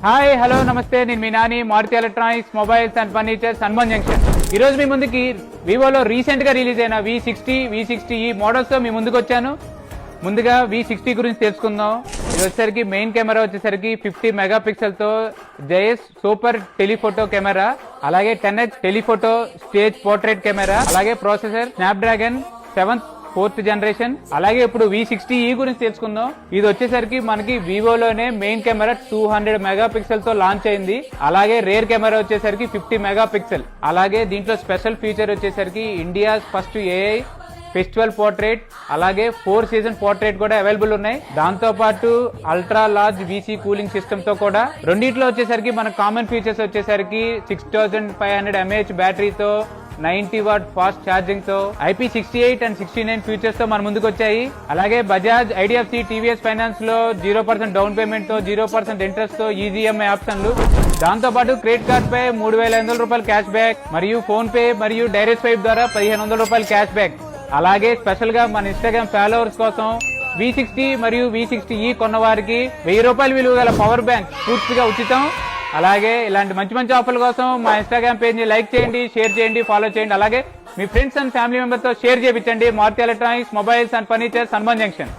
Hi hello నమస్తే, నేను మీ Nani, Maruti electronics mobiles and furnitures Hanuman junction. ఈ రోజు మీ ముందుకి వివోలో రీసెంట్ గా రిలీజ్ అయిన V60 మోడల్స్ తో మీ ముందుకు వచ్చాను. ముందుగా V60 గురించి తెలుసుకుందాం. ఇది వచ్చేసరికి మెయిన్ కెమెరా వచ్చేసరికి 50 మెగాపిక్సెల్ తో జైస్ సూపర్ టెలిఫోటో కెమెరా, అలాగే 10X telephoto stage portrait camera, అలాగే processor Snapdragon 7th 4th generation. అలాగే ఇప్పుడు V60 గురించి తెలుసుకుందాం. ఇది వచ్చేసరికి మనకి వివోలోనే మెయిన్ కెమెరా 200 మెగాపిక్సెల్ తో లాంచ్ అయింది. అలాగే రేర్ కెమెరా వచ్చేసరికి 50 మెగాపిక్సెల్. అలాగే దీంట్లో స్పెషల్ ఫీచర్ వచ్చేసరికి India first AI festival portrait, అలాగే 4 సీజన్ పోర్ట్రేట్ కూడా అవైలబుల్ ఉన్నాయి. దాంతో పాటు ultra large VC cooling system తో కూడా. రెండిట్లో వచ్చేసరికి మన కామన్ ఫీచర్స్ వచ్చేసరికి 6500 mAh బ్యాటరీతో 90 వాట్ ఫాస్ట్ ఛార్జింగ్ తో IP68 అండ్ 69 ఫీచర్స్ తో మన ముందుకు వచ్చాయి. అలాగే బజాజ్, IDFC, TVS ఫైనాన్స్ లో 0% డౌన్ పేమెంట్ తో 0% ఇంట్రెస్ట్ తో EMI ఆప్షన్లు. దాంతో పాటు క్రెడిట్ కార్డ్ పై 3500 రూపాయలు క్యాష్ బ్యాక్, మరియు ఫోన్ పే మరియు డైరెక్ట్ స్వైప్ ద్వారా 1500 రూపాయలు క్యాష్ బ్యాక్. అలాగే స్పెషల్ గా మన ఇన్స్టాగ్రామ్ ఫాలోవర్స్ కోసం V60 మరియు V60 కొన్న వారికి 1000 రూపాయలు విలువ గల పవర్ బ్యాంక్ పూర్తిగా ఉచితం. అలాగే ఇలాంటి మంచి మంచి ఆఫర్ల కోసం మా ఇన్స్టాగ్రామ్ పేజ్ ని లైక్ చేయండి, షేర్ చేయండి, ఫాలో చేయండి. అలాగే మీ ఫ్రెండ్స్ అండ్ ఫ్యామిలీ మెంబర్స్ తో షేర్ చేయించండి. Maruti electronics mobiles and furnitures Hanuman junction.